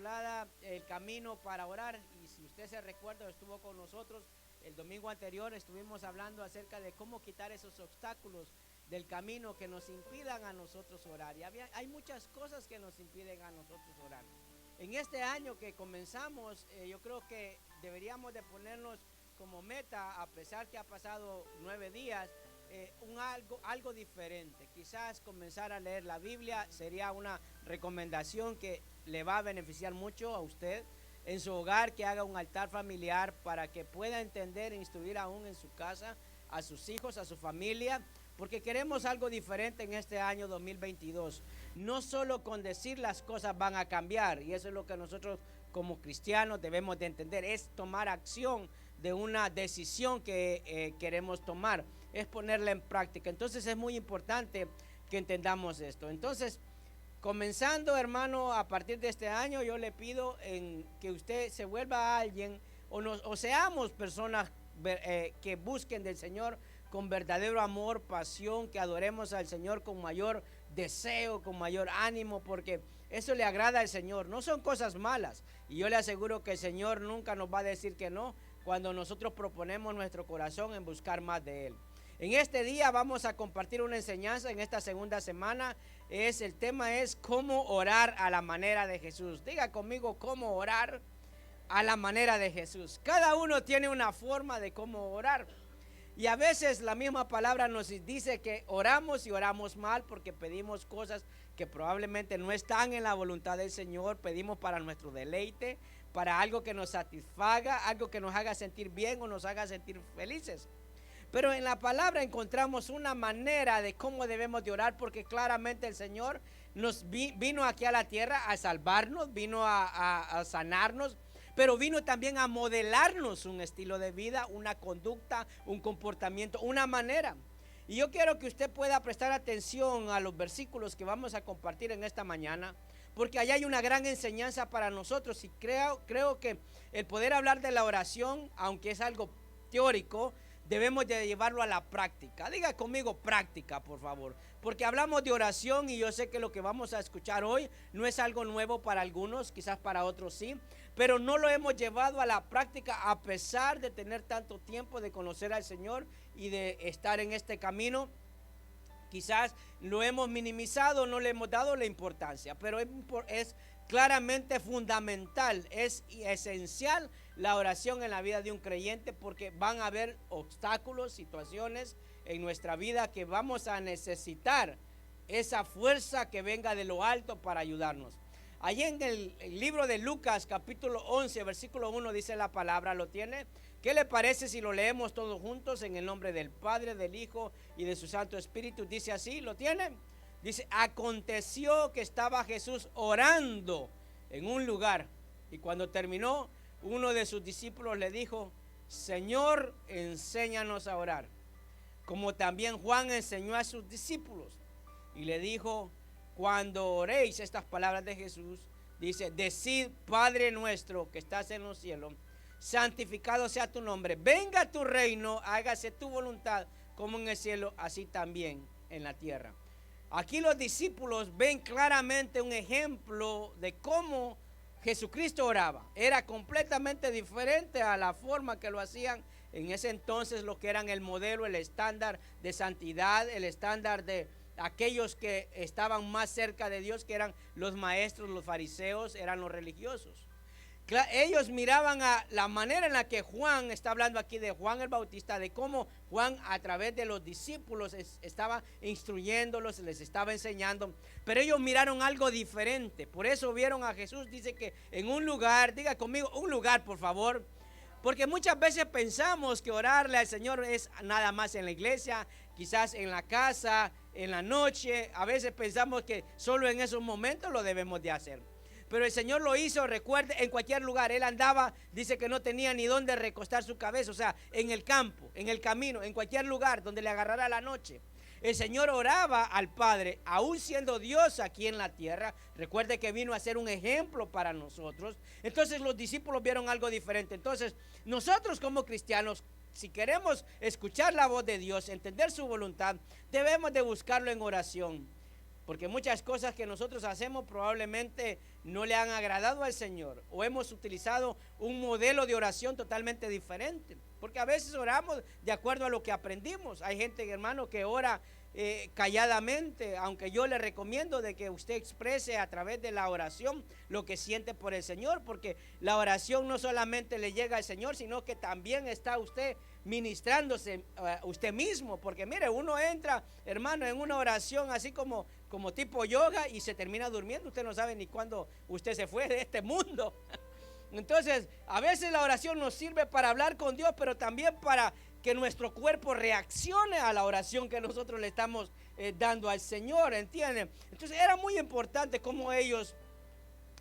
titulada El camino para orar, y si usted se recuerda, estuvo con nosotros el domingo anterior, estuvimos hablando acerca de cómo quitar esos obstáculos del camino que nos impidan a nosotros orar. Y hay muchas cosas que nos impiden a nosotros orar. En este año que comenzamos, yo creo que deberíamos de ponernos como meta, a pesar que ha pasado 9 días, algo diferente. Quizás comenzar a leer la Biblia sería una recomendación que le va a beneficiar mucho a usted en su hogar, que haga un altar familiar para que pueda entender e instruir aún en su casa a sus hijos, a su familia, porque queremos algo diferente en este año 2022. No solo con decir las cosas van a cambiar, y eso es lo que nosotros como cristianos debemos de entender, es tomar acción de una decisión que queremos tomar, es ponerla en práctica. Entonces es muy importante que entendamos esto. Entonces, comenzando, hermano, a partir de este año, yo le pido que usted se vuelva alguien o seamos personas que busquen del Señor con verdadero amor, pasión, que adoremos al Señor con mayor deseo, con mayor ánimo, porque eso le agrada al Señor. No son cosas malas, y yo le aseguro que el Señor nunca nos va a decir que no cuando nosotros proponemos nuestro corazón en buscar más de Él. En este día vamos a compartir una enseñanza en esta segunda semana. El tema es cómo orar a la manera de Jesús. Diga conmigo, cómo orar a la manera de Jesús. Cada uno tiene una forma de cómo orar. Y a veces la misma palabra nos dice que oramos y oramos mal porque pedimos cosas que probablemente no están en la voluntad del Señor. Pedimos para nuestro deleite, para algo que nos satisfaga, algo que nos haga sentir bien o nos haga sentir felices. Pero en la palabra encontramos una manera de cómo debemos de orar, porque claramente el Señor nos vino aquí a la tierra a salvarnos, vino a sanarnos, pero vino también a modelarnos un estilo de vida, una conducta, un comportamiento, una manera. Y yo quiero que usted pueda prestar atención a los versículos que vamos a compartir en esta mañana, porque allá hay una gran enseñanza para nosotros. Y creo que el poder hablar de la oración, aunque es algo teórico, debemos de llevarlo a la práctica. Diga conmigo práctica, por favor, porque hablamos de oración y yo sé que lo que vamos a escuchar hoy no es algo nuevo para algunos, quizás para otros sí, pero no lo hemos llevado a la práctica a pesar de tener tanto tiempo de conocer al Señor y de estar en este camino. Quizás lo hemos minimizado, no le hemos dado la importancia, pero es claramente fundamental, es esencial la oración en la vida de un creyente, porque van a haber obstáculos, situaciones en nuestra vida que vamos a necesitar esa fuerza que venga de lo alto para ayudarnos. Allí en el libro de Lucas capítulo 11 versículo 1 dice la palabra, ¿lo tiene? ¿Qué le parece si lo leemos todos juntos en el nombre del Padre, del Hijo y de su Santo Espíritu? Dice así, ¿lo tiene? Dice, aconteció que estaba Jesús orando en un lugar, y cuando terminó, uno de sus discípulos le dijo, Señor, enséñanos a orar, como también Juan enseñó a sus discípulos. Y le dijo, cuando oréis, estas palabras de Jesús, dice, decid, Padre nuestro que estás en los cielos, santificado sea tu nombre, venga tu reino, hágase tu voluntad como en el cielo, así también en la tierra. Aquí los discípulos ven claramente un ejemplo de cómo Jesucristo oraba. Era completamente diferente a la forma que lo hacían en ese entonces, lo que eran el modelo, el estándar de santidad, el estándar de aquellos que estaban más cerca de Dios, que eran los maestros, los fariseos, eran los religiosos. Ellos miraban a la manera en la que Juan, está hablando aquí de Juan el Bautista, de cómo Juan a través de los discípulos estaba instruyéndolos, les estaba enseñando, pero ellos miraron algo diferente. Por eso vieron a Jesús, dice que en un lugar, diga conmigo, un lugar por favor, porque muchas veces pensamos que orarle al Señor es nada más en la iglesia, quizás en la casa, en la noche. A veces pensamos que solo en esos momentos lo debemos de hacer. Pero el Señor lo hizo, recuerde, en cualquier lugar. Él andaba, dice que no tenía ni dónde recostar su cabeza, o sea, en el campo, en el camino, en cualquier lugar donde le agarrara la noche. El Señor oraba al Padre, aún siendo Dios aquí en la tierra. Recuerde que vino a ser un ejemplo para nosotros. Entonces los discípulos vieron algo diferente. Entonces nosotros como cristianos, si queremos escuchar la voz de Dios, entender su voluntad, debemos de buscarlo en oración. Porque muchas cosas que nosotros hacemos probablemente no le han agradado al Señor, o hemos utilizado un modelo de oración totalmente diferente, porque a veces oramos de acuerdo a lo que aprendimos. Hay gente, hermano, que ora calladamente, aunque yo le recomiendo de que usted exprese a través de la oración lo que siente por el Señor, porque la oración no solamente le llega al Señor, sino que también está usted ministrándose usted mismo, porque mire, uno entra, hermano, en una oración así como tipo yoga y se termina durmiendo. Usted no sabe ni cuándo usted se fue de este mundo. Entonces, a veces la oración nos sirve para hablar con Dios, pero también para que nuestro cuerpo reaccione a la oración que nosotros le estamos dando al Señor, ¿entienden? Entonces era muy importante cómo ellos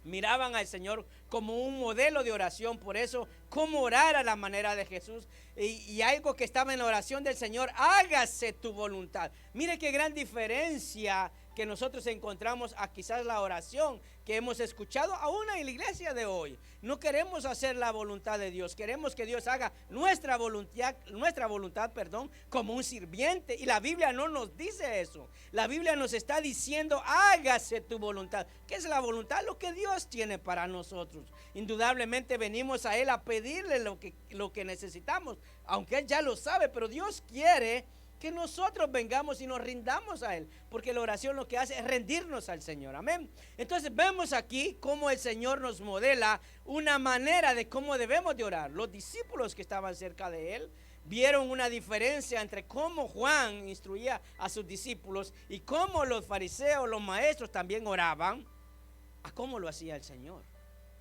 miraban al Señor como un modelo de oración. Por eso, cómo orar a la manera de Jesús, y algo que estaba en la oración del Señor: hágase tu voluntad. Mire qué gran diferencia que nosotros encontramos a quizás la oración que hemos escuchado aún en la iglesia de hoy. No queremos hacer la voluntad de Dios, queremos que Dios haga nuestra voluntad, como un sirviente. Y la Biblia no nos dice eso. La Biblia nos está diciendo: hágase tu voluntad. ¿Qué es la voluntad? Lo que Dios tiene para nosotros. Indudablemente venimos a Él a pedirle lo que necesitamos, aunque Él ya lo sabe, pero Dios quiere que nosotros vengamos y nos rindamos a Él, porque la oración lo que hace es rendirnos al Señor. Amén. Entonces vemos aquí cómo el Señor nos modela una manera de cómo debemos de orar. Los discípulos que estaban cerca de Él vieron una diferencia entre cómo Juan instruía a sus discípulos y cómo los fariseos, los maestros, también oraban, a cómo lo hacía el Señor.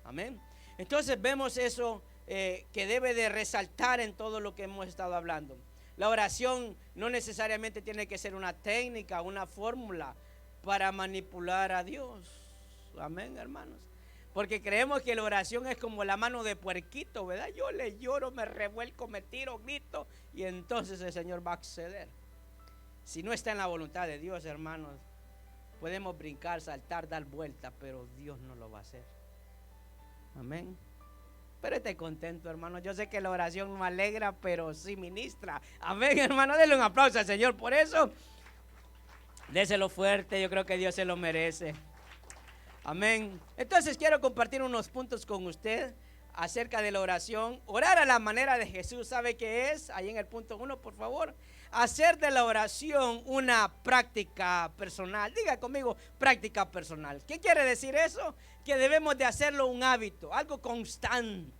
Amén. Entonces vemos eso que debe de resaltar en todo lo que hemos estado hablando. La oración no necesariamente tiene que ser una técnica, una fórmula para manipular a Dios. Amén, hermanos. Porque creemos que la oración es como la mano de puerquito, ¿verdad? Yo le lloro, me revuelco, me tiro, grito, y entonces el Señor va a acceder. Si no está en la voluntad de Dios, hermanos, podemos brincar, saltar, dar vuelta, pero Dios no lo va a hacer. Amén. Pero esté contento, hermano. Yo sé que la oración no alegra, pero sí ministra. Amén, hermano. Denle un aplauso al Señor por eso. Déselo fuerte. Yo creo que Dios se lo merece. Amén. Entonces quiero compartir unos puntos con usted acerca de la oración. Orar a la manera de Jesús. ¿Sabe qué es? Ahí en el punto 1, por favor. Hacer de la oración una práctica personal. Diga conmigo: práctica personal. ¿Qué quiere decir eso? Que debemos de hacerlo un hábito, algo constante.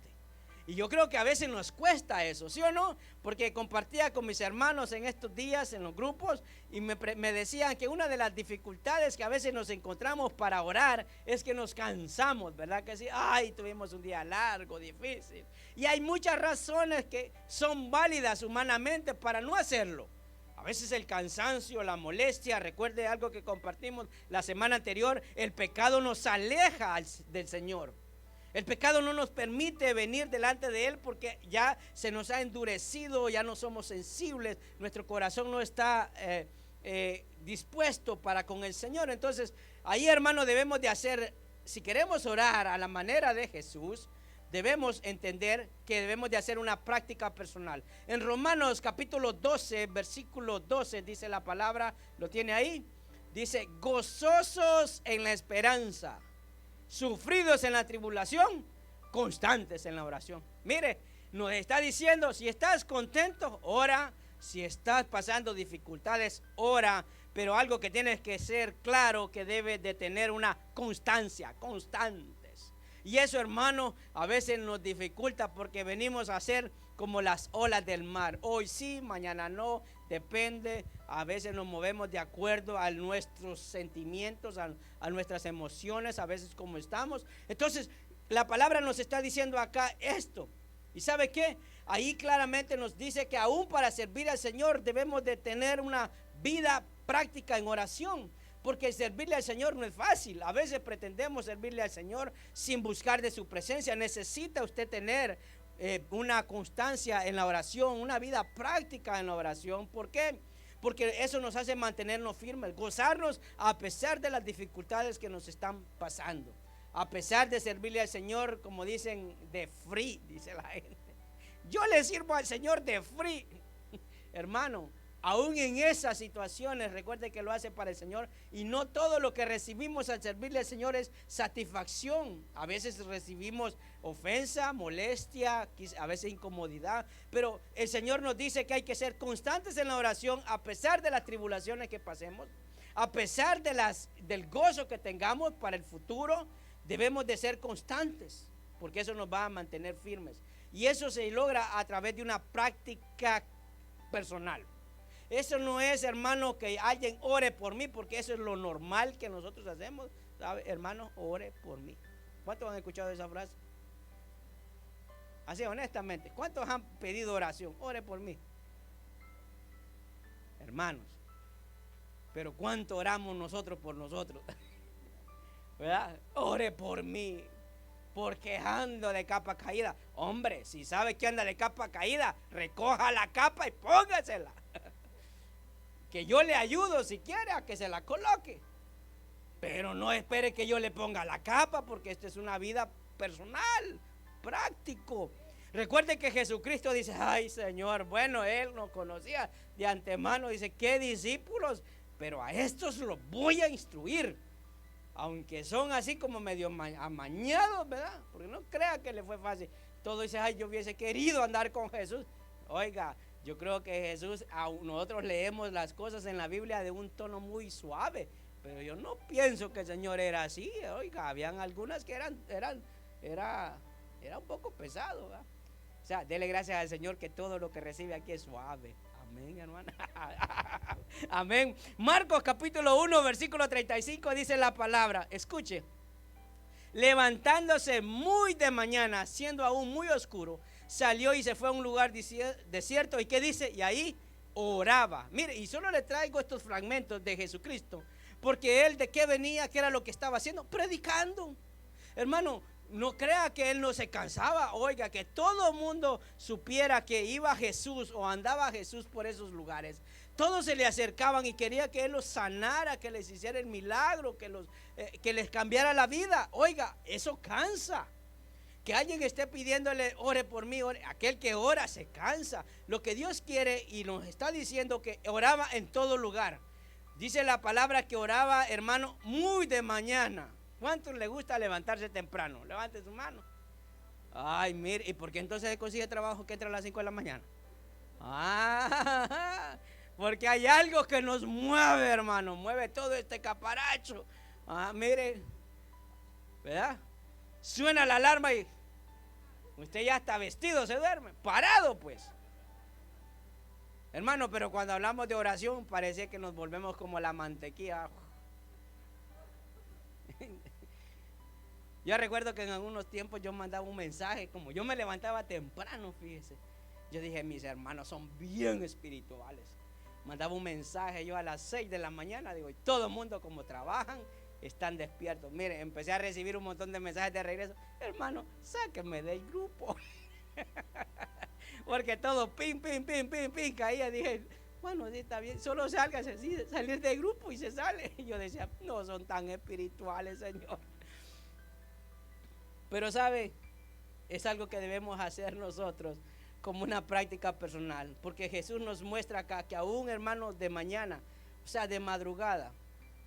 Y yo creo que a veces nos cuesta eso, ¿sí o no? Porque compartía con mis hermanos en estos días en los grupos y me decían que una de las dificultades que a veces nos encontramos para orar es que nos cansamos, ¿verdad? Que sí, ay, tuvimos un día largo, difícil. Y hay muchas razones que son válidas humanamente para no hacerlo. A veces el cansancio, la molestia. Recuerde algo que compartimos la semana anterior: el pecado nos aleja del Señor. El pecado no nos permite venir delante de Él porque ya se nos ha endurecido, ya no somos sensibles, nuestro corazón no está dispuesto para con el Señor. Entonces, ahí, hermano, debemos de hacer, si queremos orar a la manera de Jesús, debemos entender que debemos de hacer una práctica personal. En Romanos capítulo 12, versículo 12, dice la palabra, ¿lo tiene ahí? Dice: gozosos en la esperanza, sufridos en la tribulación, constantes en la oración. Mire, nos está diciendo: si estás contento, ora. Si estás pasando dificultades, ora. Pero algo que tienes que ser claro, que debes de tener una constancia, constantes. Y eso, hermano, a veces nos dificulta porque venimos a ser como las olas del mar. Hoy sí, mañana no, depende. A veces nos movemos de acuerdo a nuestros sentimientos, a nuestras emociones, a veces como estamos. Entonces, la palabra nos está diciendo acá esto. ¿Y sabe qué? Ahí claramente nos dice que aún para servir al Señor debemos de tener una vida práctica en oración. Porque servirle al Señor no es fácil. A veces pretendemos servirle al Señor sin buscar de su presencia. Necesita usted tener una constancia en la oración, una vida práctica en la oración. ¿Por qué? Porque eso nos hace mantenernos firmes, gozarnos a pesar de las dificultades que nos están pasando. A pesar de servirle al Señor, como dicen, de free, dice la gente. Yo le sirvo al Señor de free. Hermano, Aún en esas situaciones, recuerde que lo hace para el Señor. Y no todo lo que recibimos al servirle al Señor es satisfacción. A veces recibimos ofensa, molestia, a veces incomodidad. Pero el Señor nos dice que hay que ser constantes en la oración a pesar de las tribulaciones que pasemos. A pesar de del gozo que tengamos para el futuro, debemos de ser constantes, porque eso nos va a mantener firmes. Y eso se logra a través de una práctica personal. Eso no es, hermano, que alguien ore por mí, porque eso es lo normal que nosotros hacemos. ¿Sabe? Hermano, ore por mí. ¿Cuántos han escuchado esa frase? Así, honestamente, ¿cuántos han pedido oración? Ore por mí. Hermanos, pero ¿cuánto oramos nosotros por nosotros? ¿Verdad? Ore por mí, porque ando de capa caída. Hombre, si sabe que anda de capa caída, recoja la capa y póngasela. Que yo le ayudo si quiere a que se la coloque. Pero no espere que yo le ponga la capa, porque esto es una vida personal, práctico. Recuerde que Jesucristo dice, ay Señor, bueno, Él nos conocía de antemano, dice, ¿qué discípulos? Pero a estos los voy a instruir. Aunque son así como medio amañados, ¿verdad? Porque no crea que le fue fácil. Todo dice, ay, yo hubiese querido andar con Jesús. Oiga, yo creo que Jesús, nosotros leemos las cosas en la Biblia de un tono muy suave, pero yo no pienso que el Señor era así. Oiga, habían algunas que era un poco pesado, ¿verdad? O sea, dele gracias al Señor que todo lo que recibe aquí es suave. Amén, hermana. Amén. Marcos capítulo 1, versículo 35 dice la palabra. Escuche. Levantándose muy de mañana, siendo aún muy oscuro, salió y se fue a un lugar desierto. ¿Y qué dice? Y ahí oraba. Mire, y solo le traigo estos fragmentos de Jesucristo, porque él de qué venía, qué era lo que estaba haciendo, predicando. Hermano, no crea que él no se cansaba. Oiga, que todo el mundo supiera que iba Jesús o andaba Jesús por esos lugares. Todos se le acercaban y quería que él los sanara, que les hiciera el milagro, que les cambiara la vida. Oiga, eso cansa. Que alguien esté pidiéndole, ore por mí, ore. Aquel que ora se cansa. Lo que Dios quiere y nos está diciendo que oraba en todo lugar. Dice la palabra que oraba, hermano, muy de mañana. ¿Cuántos le gusta levantarse temprano? Levante su mano. Ay, mire, ¿y por qué entonces consigue trabajo que entra a las 5 de la mañana? Porque hay algo que nos mueve, hermano. Mueve todo este caparacho. Mire, ¿verdad? Suena la alarma y usted ya está vestido, se duerme. Parado, pues. Hermano, pero cuando hablamos de oración parece que nos volvemos como la mantequilla. Yo recuerdo que en algunos tiempos yo mandaba un mensaje, como yo me levantaba temprano, fíjese. Yo dije, mis hermanos son bien espirituales. Mandaba un mensaje yo a las 6 de la mañana, digo, y todo el mundo como trabajan, están despiertos. Mire, empecé a recibir un montón de mensajes de regreso. Hermano, sáquenme del grupo. Porque todo pim, caía. Dije, bueno, sí está bien, solo sálgase, sí, salir del grupo y se sale. Y yo decía, no son tan espirituales, Señor. Pero sabe, es algo que debemos hacer nosotros como una práctica personal, porque Jesús nos muestra acá que aún, hermanos, de mañana, o sea, de madrugada,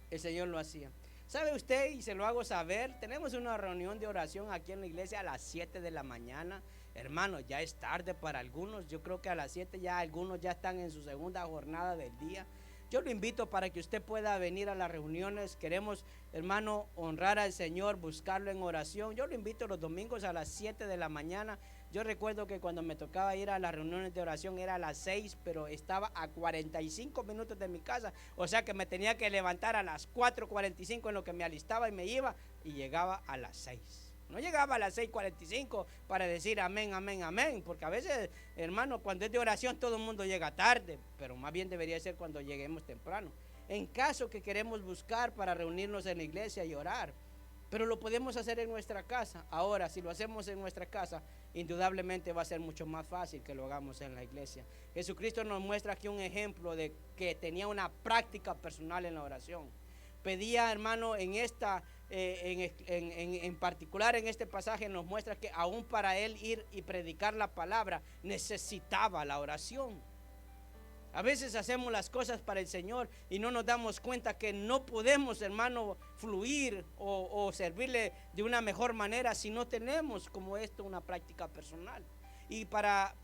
el Señor lo hacía. ¿Sabe usted? Y se lo hago saber, tenemos una reunión de oración aquí en la iglesia a las 7 de la mañana. Hermanos, ya es tarde para algunos. Yo creo que a las 7 ya algunos ya están en su segunda jornada del día. Yo lo invito para que usted pueda venir a las reuniones. Queremos, hermano, honrar al Señor, buscarlo en oración. Yo lo invito los domingos a las 7 de la mañana. Yo recuerdo que cuando me tocaba ir a las reuniones de oración era a las 6, pero estaba a 45 minutos de mi casa. O sea que me tenía que levantar a las 4:45 en lo que me alistaba y me iba, y llegaba a las 6. No llegaba a las 6:45 para decir amén, amén, amén, porque a veces, hermano, cuando es de oración todo el mundo llega tarde, pero más bien debería ser cuando lleguemos temprano. En caso que queremos buscar para reunirnos en la iglesia y orar, pero lo podemos hacer en nuestra casa. Ahora, si lo hacemos en nuestra casa, indudablemente va a ser mucho más fácil que lo hagamos en la iglesia. Jesucristo nos muestra aquí un ejemplo de que tenía una práctica personal en la oración. Pedía, hermano, en particular en este pasaje nos muestra que aún para él ir y predicar la palabra necesitaba la oración. A veces hacemos las cosas para el Señor y no nos damos cuenta que no podemos, hermano, fluir o servirle de una mejor manera si no tenemos como esto una práctica personal. Y para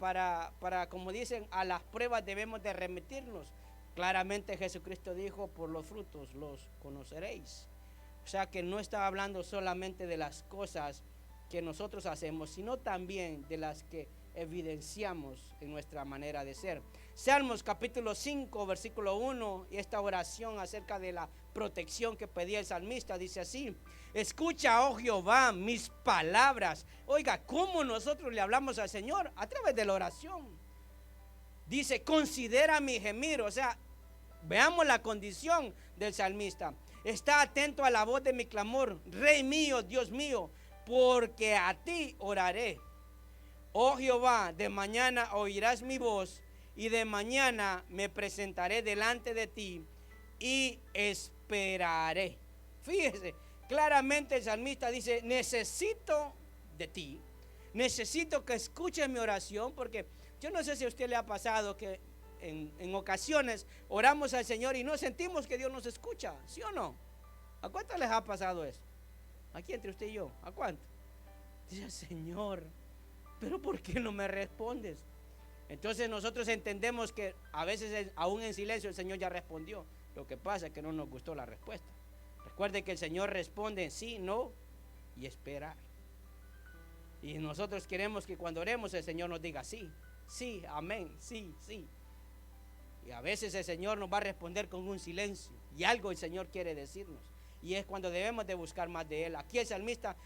como dicen, a las pruebas debemos de remitirnos. Claramente Jesucristo dijo, por los frutos los conoceréis. O sea que no está hablando solamente de las cosas que nosotros hacemos, sino también de las que evidenciamos en nuestra manera de ser. Salmos capítulo 5 versículo 1, y esta oración acerca de la protección que pedía el salmista dice así: escucha, oh Jehová, mis palabras. Oiga, ¿cómo nosotros le hablamos al Señor? A través de la oración. Dice, considera mi gemir. O sea, veamos la condición del salmista. Está atento a la voz de mi clamor, Rey mío, Dios mío, porque a ti oraré. Oh Jehová, de mañana oirás mi voz, y de mañana me presentaré delante de ti y esperaré. Fíjese, claramente el salmista dice, necesito de ti, necesito que escuches mi oración, porque yo no sé si a usted le ha pasado que en ocasiones oramos al Señor y no sentimos que Dios nos escucha, ¿sí o no? ¿A cuántos les ha pasado eso? Aquí entre usted y yo, ¿a cuánto? Dice, Señor, pero ¿por qué no me respondes? Entonces nosotros entendemos que a veces aún en silencio el Señor ya respondió. Lo que pasa es que no nos gustó la respuesta. Recuerde que el Señor responde en sí, no y esperar. Y nosotros queremos que cuando oremos el Señor nos diga sí, sí, amén, sí, sí. Y a veces el Señor nos va a responder con un silencio y algo el Señor quiere decirnos. Y es cuando debemos de buscar más de Él. Aquí el salmista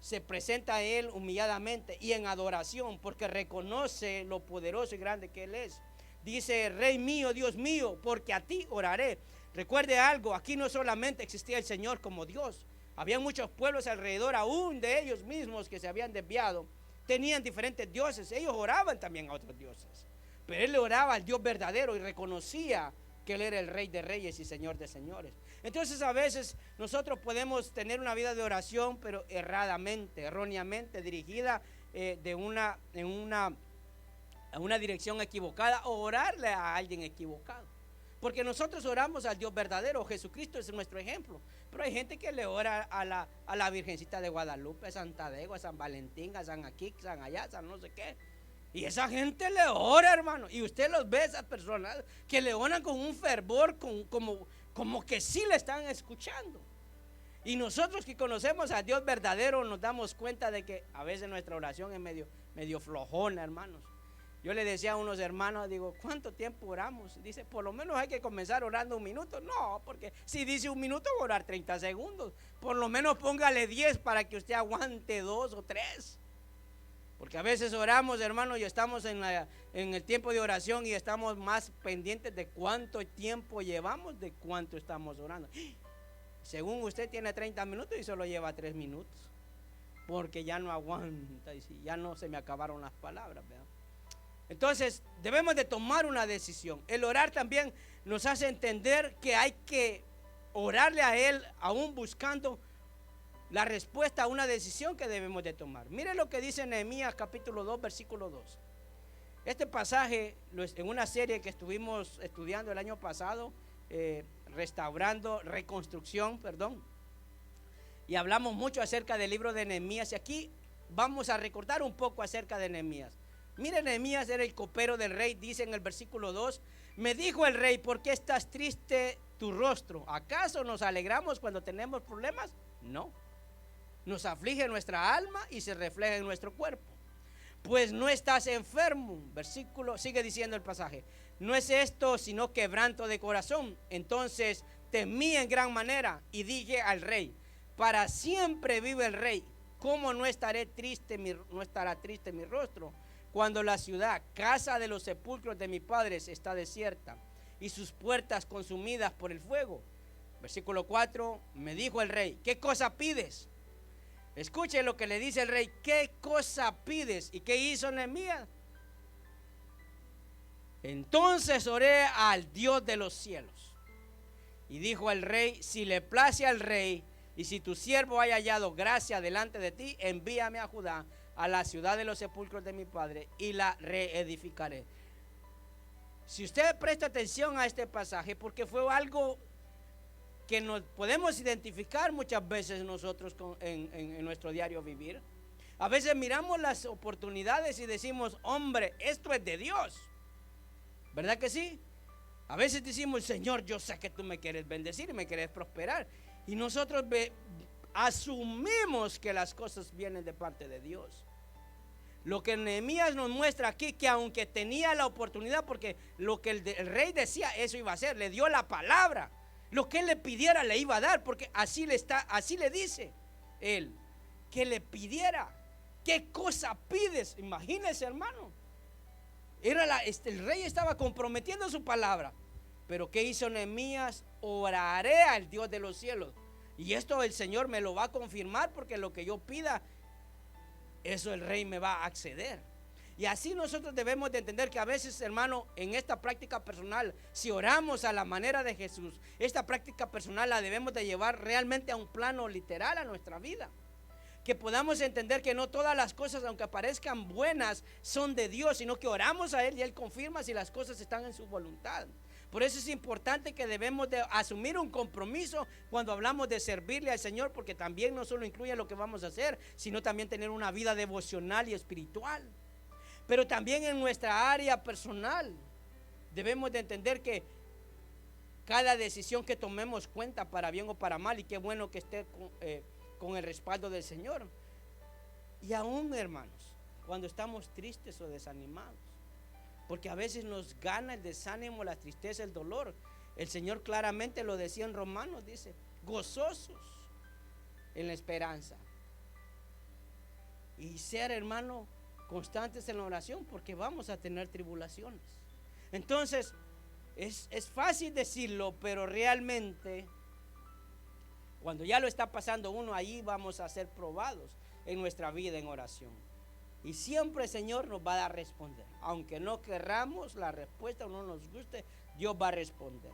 se presenta a Él humilladamente y en adoración, porque reconoce lo poderoso y grande que Él es. Dice, Rey mío, Dios mío, porque a ti oraré. Recuerde algo, aquí no solamente existía el Señor como Dios. Había muchos pueblos alrededor, aún de ellos mismos que se habían desviado. Tenían diferentes dioses, ellos oraban también a otros dioses. Pero Él le oraba al Dios verdadero y reconocía que Él era el Rey de Reyes y Señor de Señores. Entonces a veces nosotros podemos tener una vida de oración, pero erradamente, erróneamente dirigida en una dirección equivocada, o orarle a alguien equivocado. Porque nosotros oramos al Dios verdadero, Jesucristo es nuestro ejemplo. Pero hay gente que le ora a la Virgencita de Guadalupe, a Santa Dego, a San Valentín, a San aquí, San allá, San no sé qué. Y esa gente le ora, hermano. Y usted los ve, esas personas que le oran con un fervor, como que sí le están escuchando. Y nosotros que conocemos a Dios verdadero nos damos cuenta de que a veces nuestra oración es medio flojona, hermanos. Yo le decía a unos hermanos, digo, ¿cuánto tiempo oramos? Dice, por lo menos hay que comenzar orando 1 minuto. No, porque si dice 1 minuto, voy a orar 30 segundos. Por lo menos póngale 10 para que usted aguante 2 o 3. Porque a veces oramos, hermanos, y estamos en el tiempo de oración y estamos más pendientes de cuánto tiempo llevamos, de cuánto estamos orando. Según usted tiene 30 minutos y solo lleva 3 minutos. Porque ya no aguanta y ya no se me acabaron las palabras, ¿verdad? Entonces debemos de tomar una decisión. El orar también nos hace entender que hay que orarle a Él aún buscando la respuesta a una decisión que debemos de tomar. Mire lo que dice Nehemías capítulo 2 versículo 2. Este pasaje en una serie que estuvimos estudiando el año pasado, reconstrucción, y hablamos mucho acerca del libro de Nehemías, y aquí vamos a recordar un poco acerca de Nehemías. Mire, Nehemías era el copero del rey. Dice en el versículo 2, me dijo el rey, ¿por qué estás triste tu rostro? ¿Acaso nos alegramos cuando tenemos problemas? No, nos aflige nuestra alma y se refleja en nuestro cuerpo. Pues no estás enfermo. Versículo, sigue diciendo el pasaje, no es esto sino quebranto de corazón. Entonces temí en gran manera y dije al rey, para siempre vive el rey, ¿cómo no estará triste mi rostro cuando la ciudad, casa de los sepulcros de mis padres, está desierta y sus puertas consumidas por el fuego? Versículo 4, me dijo el rey, ¿qué cosa pides? Escuche lo que le dice el rey, ¿qué cosa pides? ¿Y qué hizo Nehemías? Entonces oré al Dios de los cielos y dijo al rey, si le place al rey y si tu siervo haya hallado gracia delante de ti, envíame a Judá, a la ciudad de los sepulcros de mi padre, y la reedificaré. Si usted presta atención a este pasaje, porque fue algo que nos podemos identificar muchas veces nosotros en nuestro diario vivir. A veces miramos las oportunidades y decimos, hombre, esto es de Dios. ¿Verdad que sí? A veces decimos, Señor, yo sé que tú me quieres bendecir y me quieres prosperar. Y nosotros asumimos que las cosas vienen de parte de Dios. Lo que Nehemías nos muestra aquí, que aunque tenía la oportunidad, porque lo que el rey decía, eso iba a hacer, le dio la palabra. Lo que él le pidiera le iba a dar, porque así le dice él, que le pidiera. ¿Qué cosa pides? Imagínese, hermano. El rey estaba comprometiendo su palabra. Pero ¿qué hizo Nehemías? Oraré al Dios de los cielos. Y esto el Señor me lo va a confirmar, porque lo que yo pida, eso el rey me va a acceder. Y así nosotros debemos de entender que a veces, hermano, en esta práctica personal, si oramos a la manera de Jesús, esta práctica personal la debemos de llevar realmente a un plano literal a nuestra vida. Que podamos entender que no todas las cosas, aunque parezcan buenas, son de Dios, sino que oramos a Él y Él confirma si las cosas están en su voluntad. Por eso es importante que debemos de asumir un compromiso cuando hablamos de servirle al Señor, porque también no solo incluye lo que vamos a hacer, sino también tener una vida devocional y espiritual. Pero también en nuestra área personal debemos de entender que cada decisión que tomemos cuenta para bien o para mal, y qué bueno que esté con el respaldo del Señor. Y aún, hermanos, cuando estamos tristes o desanimados, porque a veces nos gana el desánimo, la tristeza, el dolor. El Señor claramente lo decía en Romanos, dice, gozosos en la esperanza. Y ser, hermano, constantes en la oración, porque vamos a tener tribulaciones. Entonces, es fácil decirlo, pero realmente cuando ya lo está pasando uno, ahí vamos a ser probados en nuestra vida en oración. Y siempre el Señor nos va a dar a responder. Aunque no querramos la respuesta o no nos guste, Dios va a responder.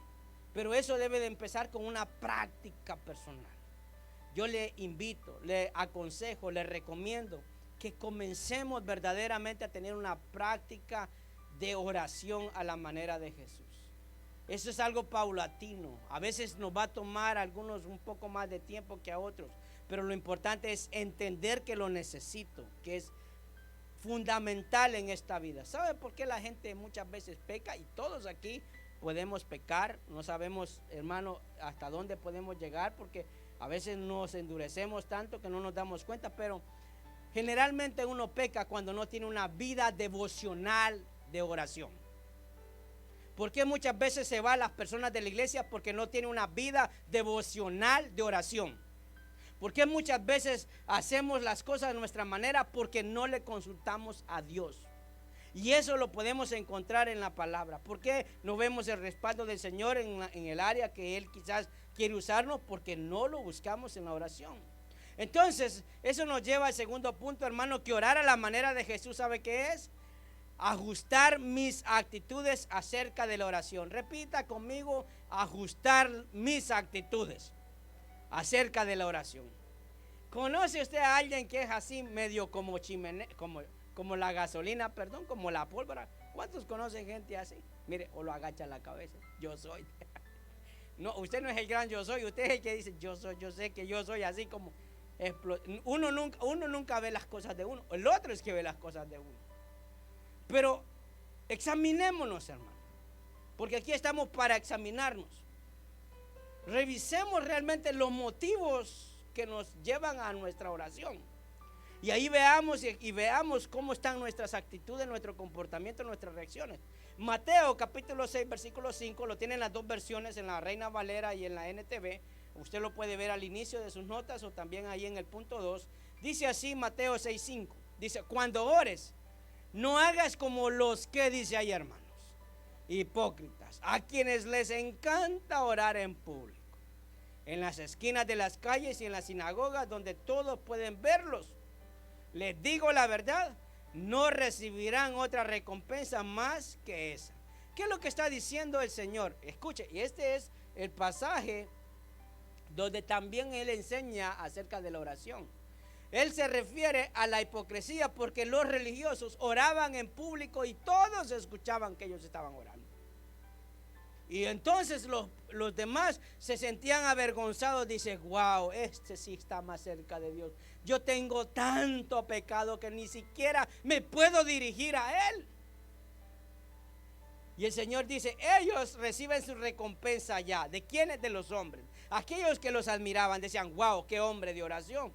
Pero eso debe de empezar con una práctica personal. Yo le invito, le aconsejo, le recomiendo que comencemos verdaderamente a tener una práctica de oración a la manera de Jesús. Eso es algo paulatino. A veces nos va a tomar a algunos un poco más de tiempo que a otros, pero lo importante es entender que lo necesito, que es fundamental en esta vida. ¿Sabe por qué la gente muchas veces peca? Y todos aquí podemos pecar. No sabemos, hermano, hasta dónde podemos llegar, porque a veces nos endurecemos tanto que no nos damos cuenta, pero generalmente uno peca cuando no tiene una vida devocional de oración. ¿Por qué muchas veces se van las personas de la iglesia? Porque no tienen una vida devocional de oración. ¿Por qué muchas veces hacemos las cosas de nuestra manera? Porque no le consultamos a Dios. Y eso lo podemos encontrar en la palabra. ¿Por qué no vemos el respaldo del Señor en el área que Él quizás quiere usarnos? Porque no lo buscamos en la oración. Entonces, eso nos lleva al segundo punto, hermano, que orar a la manera de Jesús, ¿sabe qué es? Ajustar mis actitudes acerca de la oración. Repita conmigo, ajustar mis actitudes acerca de la oración. ¿Conoce usted a alguien que es así medio como chimenea, como la gasolina, perdón, como la pólvora? ¿Cuántos conocen gente así? Mire, o lo agacha la cabeza, yo soy. No, usted no es el gran yo soy, usted es el que dice yo soy, yo sé que yo soy así como uno nunca ve las cosas de uno, el otro es que ve las cosas de uno. Pero examinémonos, hermano, porque aquí estamos para examinarnos. Revisemos realmente los motivos que nos llevan a nuestra oración. Y ahí veamos cómo están nuestras actitudes, nuestro comportamiento, nuestras reacciones. Mateo capítulo 6, versículo 5, lo tienen las dos versiones, en la Reina Valera y en la NTV. Usted lo puede ver al inicio de sus notas o también ahí en el punto 2. Dice así Mateo 6, 5. Dice, cuando ores, no hagas como los que, dice ahí, hermanos, hipócritas, a quienes les encanta orar en público, en las esquinas de las calles y en las sinagogas donde todos pueden verlos. Les digo la verdad, no recibirán otra recompensa más que esa. ¿Qué es lo que está diciendo el Señor? Escuche, y este es el pasaje donde también Él enseña acerca de la oración. Él se refiere a la hipocresía porque los religiosos oraban en público y todos escuchaban que ellos estaban orando. Y entonces los demás se sentían avergonzados. Dice, wow, este sí está más cerca de Dios. Yo tengo tanto pecado que ni siquiera me puedo dirigir a Él. Y el Señor dice, ellos reciben su recompensa ya. ¿De quiénes? De los hombres. Aquellos que los admiraban decían, wow, qué hombre de oración.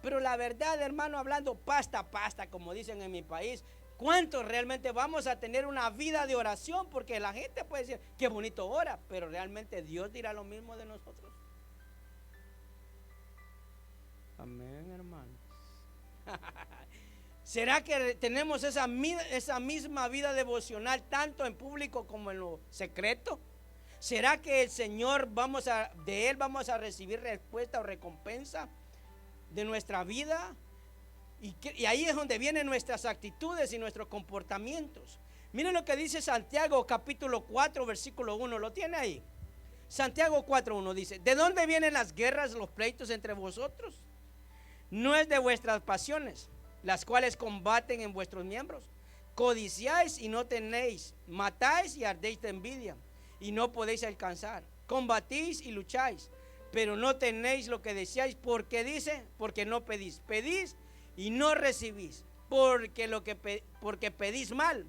Pero la verdad, hermano, hablando pasta, como dicen en mi país, ¿cuántos realmente vamos a tener una vida de oración? Porque la gente puede decir, qué bonito ora, pero realmente Dios dirá lo mismo de nosotros. Amén, hermanos. ¿Será que tenemos esa misma vida devocional tanto en público como en lo secreto? ¿Será que el Señor de Él vamos a recibir respuesta o recompensa de nuestra vida? Y ahí es donde vienen nuestras actitudes y nuestros comportamientos. Miren lo que dice Santiago capítulo 4 versículo 1. ¿Lo tiene ahí? Santiago 4:1 dice, ¿de dónde vienen las guerras, los pleitos entre vosotros? No es de vuestras pasiones, las cuales combaten en vuestros miembros. Codiciáis y no tenéis, matáis y ardéis de envidia y no podéis alcanzar. Combatís y lucháis, pero no tenéis lo que deseáis. ¿Por qué dice? Porque no pedís. Pedís y no recibís, porque pedís mal,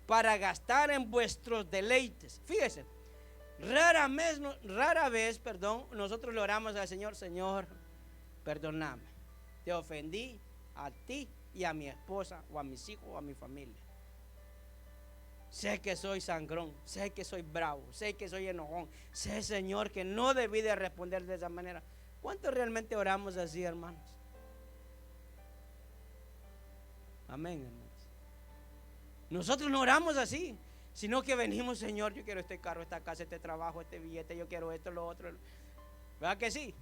para gastar en vuestros deleites. Fíjese, rara vez, nosotros le oramos al Señor, Señor, perdóname, te ofendí a ti y a mi esposa, o a mis hijos, o a mi familia. Sé que soy sangrón, sé que soy bravo, sé que soy enojón, sé, Señor, que no debí de responder de esa manera. ¿Cuántos realmente oramos así, hermanos? Amén, hermanos. Nosotros no oramos así, sino que venimos, Señor, yo quiero este carro, esta casa, este trabajo, este billete, yo quiero esto, lo otro. ¿Verdad que sí?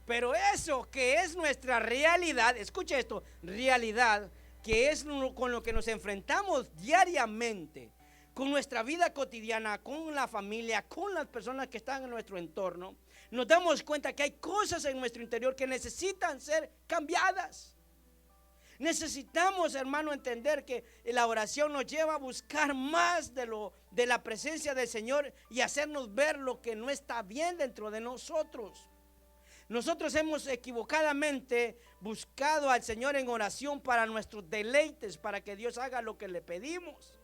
Pero eso que es nuestra realidad, escuche esto, realidad, que es con lo que nos enfrentamos diariamente, con nuestra vida cotidiana, con la familia, con las personas que están en nuestro entorno, nos damos cuenta que hay cosas en nuestro interior que necesitan ser cambiadas. Necesitamos, hermano, entender que la oración nos lleva a buscar más de la presencia del Señor y hacernos ver lo que no está bien dentro de nosotros. Nosotros hemos equivocadamente buscado al Señor en oración para nuestros deleites, para que Dios haga lo que le pedimos.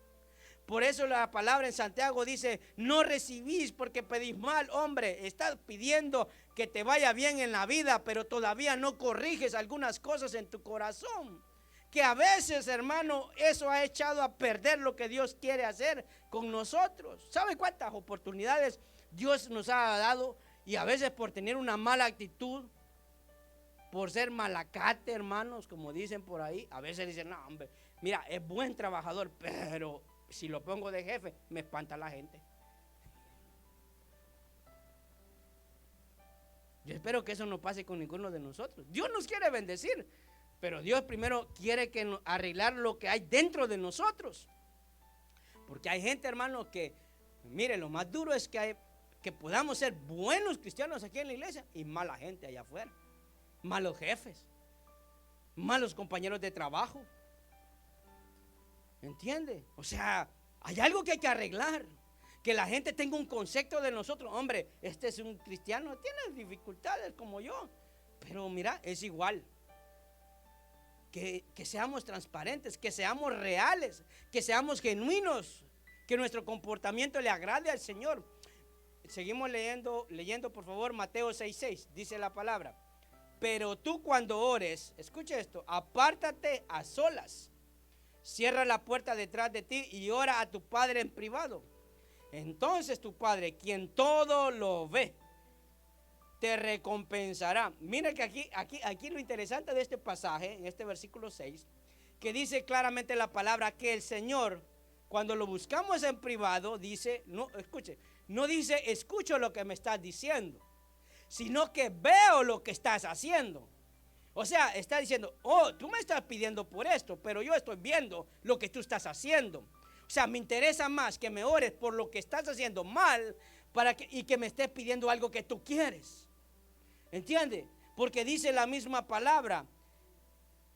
Por eso la palabra en Santiago dice, no recibís porque pedís mal. Hombre, estás pidiendo que te vaya bien en la vida, pero todavía no corriges algunas cosas en tu corazón. Que a veces, hermano, eso ha echado a perder lo que Dios quiere hacer con nosotros. ¿Sabe cuántas oportunidades Dios nos ha dado? Y a veces por tener una mala actitud, por ser malacate, hermanos, como dicen por ahí, a veces dicen, no, hombre, mira, es buen trabajador, pero si lo pongo de jefe, me espanta la gente. Yo espero que eso no pase con ninguno de nosotros. Dios nos quiere bendecir, pero Dios primero quiere arreglar lo que hay dentro de nosotros. Porque hay gente, hermano, que, mire, lo más duro es que podamos ser buenos cristianos aquí en la iglesia y mala gente allá afuera. Malos jefes, malos compañeros de trabajo. ¿Entiende? O sea, hay algo que hay que arreglar. Que la gente tenga un concepto de nosotros. Hombre, este es un cristiano, tiene dificultades como yo, pero mira, es igual. Que seamos transparentes, que seamos reales, que seamos genuinos, que nuestro comportamiento le agrade al Señor. Seguimos leyendo por favor Mateo 6:6, dice la palabra. Pero tú cuando ores, escucha esto, apártate a solas, cierra la puerta detrás de ti y ora a tu Padre en privado. Entonces tu Padre, quien todo lo ve, te recompensará. Mira que aquí lo interesante de este pasaje, en este versículo 6, que dice claramente la palabra que el Señor, cuando lo buscamos en privado, dice, no, escuche, no dice escucho lo que me estás diciendo, sino que veo lo que estás haciendo. O sea, está diciendo, oh, tú me estás pidiendo por esto, pero yo estoy viendo lo que tú estás haciendo. O sea, me interesa más que me ores por lo que estás haciendo mal y que me estés pidiendo algo que tú quieres. ¿Entiende? Porque dice la misma palabra,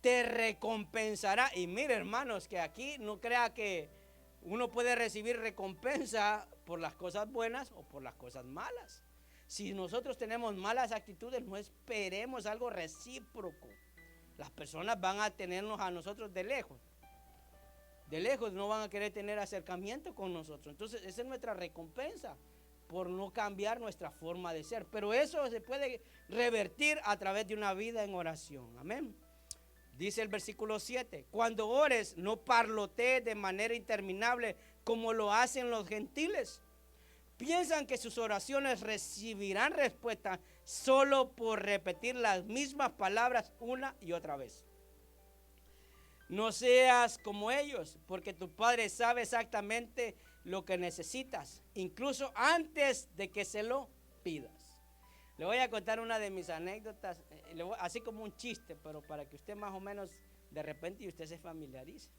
te recompensará. Y mire, hermanos, que aquí no crea que Uno puede recibir recompensa por las cosas buenas o por las cosas malas. Si nosotros tenemos malas actitudes, no esperemos algo recíproco. Las personas van a tenernos a nosotros de lejos. De lejos no van a querer tener acercamiento con nosotros. Entonces esa es nuestra recompensa por no cambiar nuestra forma de ser. Pero eso se puede revertir a través de una vida en oración. Amén. Dice el versículo 7, cuando ores no parlotees de manera interminable como lo hacen los gentiles. Piensan que sus oraciones recibirán respuesta solo por repetir las mismas palabras una y otra vez. No seas como ellos, porque tu Padre sabe exactamente lo que necesitas, incluso antes de que se lo pidas. Le voy a contar una de mis anécdotas, así como un chiste, pero para que usted más o menos de repente y usted se familiarice.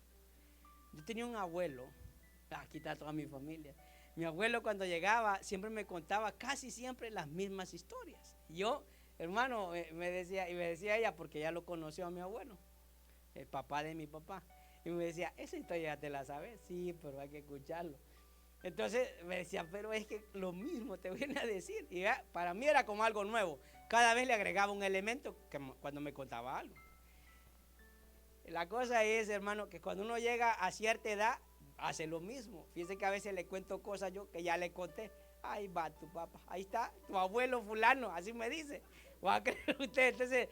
Yo tenía un abuelo, aquí está toda mi familia. Mi abuelo cuando llegaba siempre me contaba casi siempre las mismas historias. Yo, hermano, me decía ella, porque ya lo conoció a mi abuelo, el papá de mi papá, y me decía, esa historia ya te la sabes, sí, pero hay que escucharlo. Entonces me decía, pero es que lo mismo te viene a decir. Y ya, para mí era como algo nuevo. Cada vez le agregaba un elemento cuando me contaba algo. La cosa es, hermano, que cuando uno llega a cierta edad, hace lo mismo. Fíjense que a veces le cuento cosas yo que ya le conté. Ahí va tu papá, ahí está tu abuelo fulano, así me dice. ¿Va a creer usted? Entonces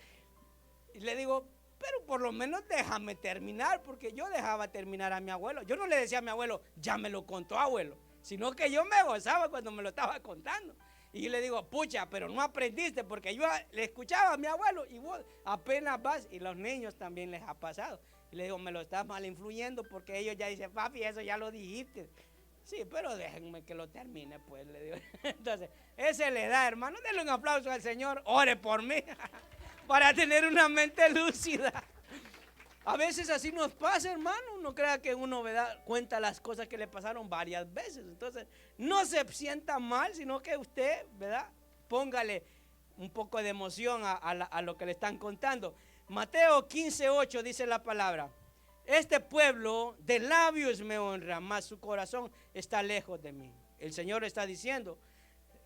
le digo, pero por lo menos déjame terminar, porque yo dejaba terminar a mi abuelo. Yo no le decía a mi abuelo, ya me lo contó abuelo, sino que yo me gozaba cuando me lo estaba contando. Y yo le digo, pucha, pero no aprendiste, porque yo le escuchaba a mi abuelo y vos apenas vas, y los niños también les ha pasado. Y le digo, me lo estás mal influyendo, porque ellos ya dicen, papi, eso ya lo dijiste. Sí, pero déjenme que lo termine, pues, le digo. Entonces, esa le da, hermano, denle un aplauso al Señor, ore por mí, para tener una mente lúcida. A veces así nos pasa, hermano. No crea que uno cuenta las cosas que le pasaron varias veces. Entonces, no se sienta mal, sino que usted, ¿verdad? Póngale un poco de emoción a lo que le están contando. Mateo 15:8 dice la palabra: este pueblo de labios me honra, mas su corazón está lejos de mí. El Señor está diciendo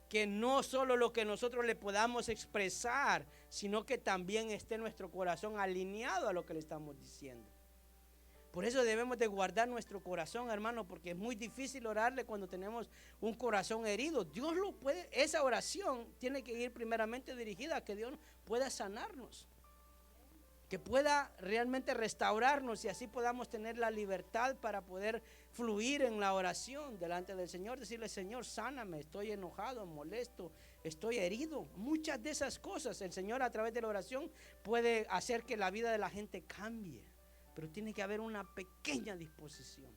que no solo lo que nosotros le podamos expresar, sino que también esté nuestro corazón alineado a lo que le estamos diciendo. Por eso debemos de guardar nuestro corazón, hermano, porque es muy difícil orarle cuando tenemos un corazón herido. Dios lo puede, esa oración tiene que ir primeramente dirigida a que Dios pueda sanarnos, que pueda realmente restaurarnos y así podamos tener la libertad para poder fluir en la oración delante del Señor, decirle, Señor, sáname, estoy enojado, molesto, estoy herido. Muchas de esas cosas el Señor a través de la oración puede hacer que la vida de la gente cambie, pero tiene que haber una pequeña disposición.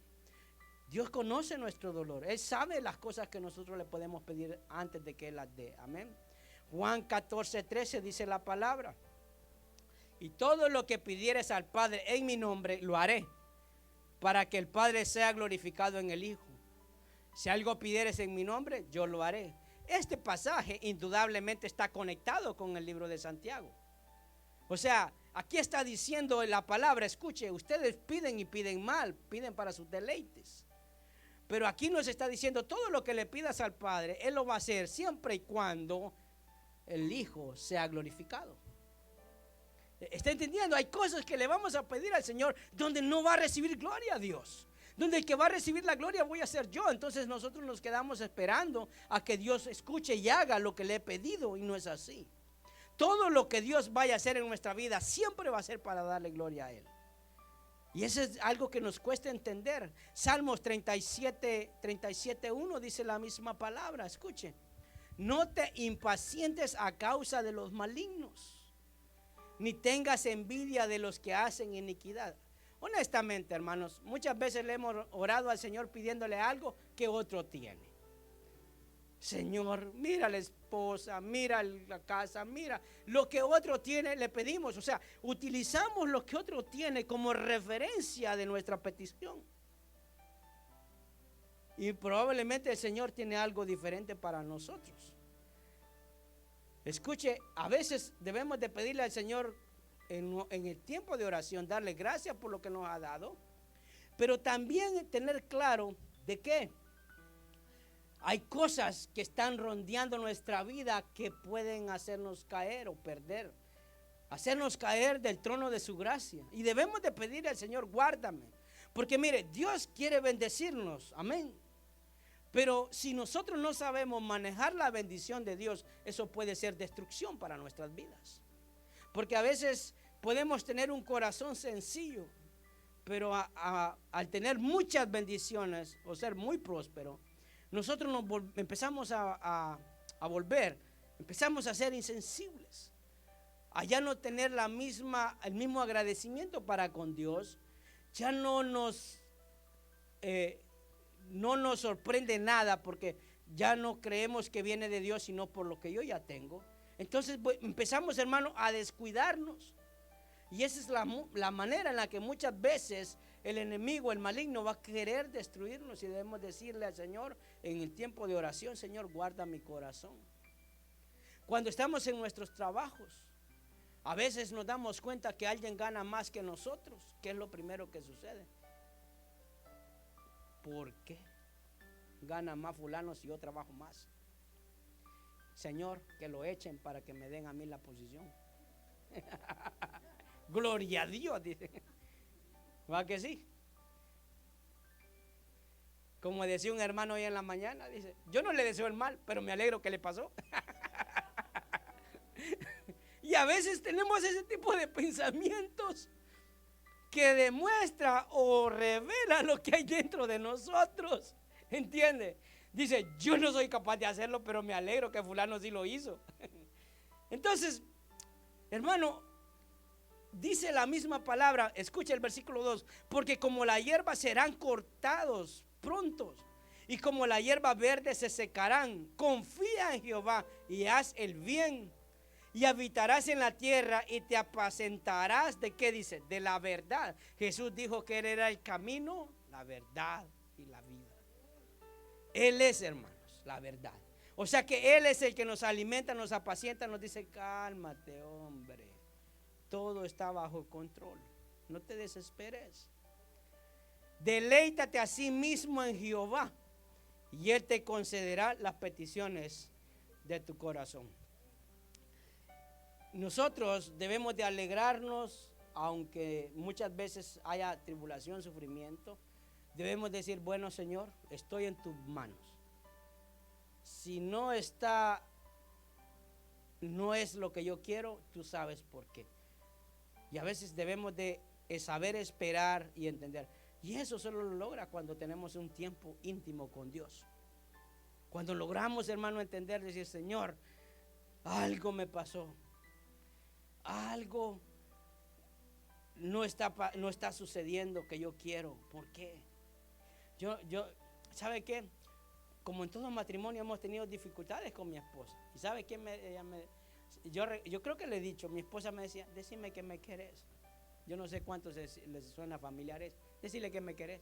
Dios conoce nuestro dolor, Él sabe las cosas que nosotros le podemos pedir antes de que Él las dé. Amén. Juan 14:13 dice la palabra: y todo lo que pidieres al Padre en mi nombre, lo haré, para que el Padre sea glorificado en el Hijo. Si algo pidieres en mi nombre, yo lo haré. Este pasaje indudablemente está conectado con el libro de Santiago. O sea, aquí está diciendo la palabra, escuche, ustedes piden y piden mal, piden para sus deleites. Pero aquí nos está diciendo, todo lo que le pidas al Padre, Él lo va a hacer siempre y cuando el Hijo sea glorificado. ¿Está entendiendo? Hay cosas que le vamos a pedir al Señor donde no va a recibir gloria a Dios, donde el que va a recibir la gloria voy a ser yo. Entonces nosotros nos quedamos esperando a que Dios escuche y haga lo que le he pedido, y no es así. Todo lo que Dios vaya a hacer en nuestra vida siempre va a ser para darle gloria a Él. Y eso es algo que nos cuesta entender. Salmos 37:1 dice la misma palabra. Escuche: no te impacientes a causa de los malignos, ni tengas envidia de los que hacen iniquidad. Honestamente, hermanos, muchas veces le hemos orado al Señor pidiéndole algo que otro tiene. Señor, mira la esposa, mira la casa, mira lo que otro tiene, le pedimos. O sea, utilizamos lo que otro tiene como referencia de nuestra petición. Y probablemente el Señor tiene algo diferente para nosotros. Escuche, a veces debemos de pedirle al Señor en el tiempo de oración, darle gracias por lo que nos ha dado, pero también tener claro de que hay cosas que están rondeando nuestra vida que pueden hacernos caer o perder, hacernos caer del trono de su gracia. Y debemos de pedirle al Señor, guárdame. Porque mire, Dios quiere bendecirnos, amén. Pero si nosotros no sabemos manejar la bendición de Dios, eso puede ser destrucción para nuestras vidas. Porque a veces podemos tener un corazón sencillo, pero al tener muchas bendiciones o ser muy próspero, nosotros empezamos a volver, empezamos a ser insensibles, a ya no tener el mismo agradecimiento para con Dios. Ya no nos sorprende nada, porque ya no creemos que viene de Dios, sino por lo que yo ya tengo. Entonces empezamos, hermano, a descuidarnos. Y esa es la manera en la que muchas veces el enemigo, el maligno, va a querer destruirnos. Y debemos decirle al Señor en el tiempo de oración: Señor, guarda mi corazón. Cuando estamos en nuestros trabajos, a veces nos damos cuenta que alguien gana más que nosotros. ¿Qué es lo primero que sucede? ¿Por qué gana más fulano si yo trabajo más? Señor, que lo echen para que me den a mí la posición. Gloria a Dios, dice. ¿Va que sí? Como decía un hermano hoy en la mañana, dice: yo no le deseo el mal, pero me alegro que le pasó. Y a veces tenemos ese tipo de pensamientos que demuestra o revela lo que hay dentro de nosotros. ¿Entiende? Dice: yo no soy capaz de hacerlo, pero me alegro que fulano sí lo hizo. Entonces, hermano, dice la misma palabra, escucha el versículo 2: porque como la hierba serán cortados prontos, y como la hierba verde se secarán. Confía en Jehová y haz el bien, y habitarás en la tierra y te apacentarás. ¿De qué dice? De la verdad. Jesús dijo que Él era el camino, la verdad y la vida. Él es, hermanos, la verdad. O sea que Él es el que nos alimenta, nos apacienta, nos dice: cálmate, hombre, todo está bajo control, no te desesperes. Deleítate a sí mismo en Jehová, y Él te concederá las peticiones de tu corazón. Nosotros debemos de alegrarnos, aunque muchas veces haya tribulación, sufrimiento. Debemos decir: bueno, Señor, estoy en tus manos. Si no es lo que yo quiero, tú sabes por qué. Y a veces debemos de saber esperar y entender. Y eso solo lo logra cuando tenemos un tiempo íntimo con Dios. Cuando logramos, hermano, entender, decir: Señor, algo me pasó, algo no está sucediendo que yo quiero. ¿Por qué? ¿Sabe qué? Como en todo matrimonio hemos tenido dificultades con mi esposa. ¿Y sabe qué? Yo creo que le he dicho, mi esposa me decía: decime que me querés. Yo no sé cuántos les suena familiares. Decirle que me querés.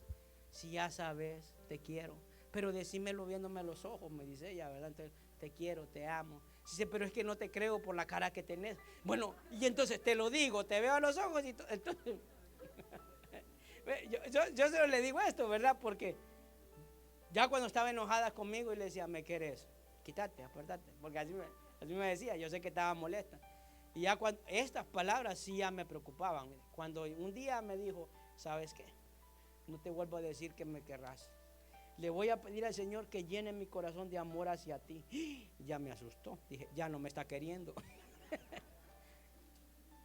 Si ya sabes, te quiero, pero decímelo viéndome a los ojos, me dice ella, ¿verdad? Entonces, te quiero, te amo. Dice: pero es que no te creo por la cara que tenés. Bueno, y entonces te lo digo, te veo a los ojos y entonces yo solo le digo esto, ¿verdad? Porque ya cuando estaba enojada conmigo y le decía: me querés, quítate, apartate, porque así me decía, yo sé que estaba molesta. Y ya cuando estas palabras sí ya me preocupaban. Cuando un día me dijo: ¿sabes qué? No te vuelvo a decir que me querrás. Le voy a pedir al Señor que llene mi corazón de amor hacia ti. Ya me asustó. Dije: ya no me está queriendo.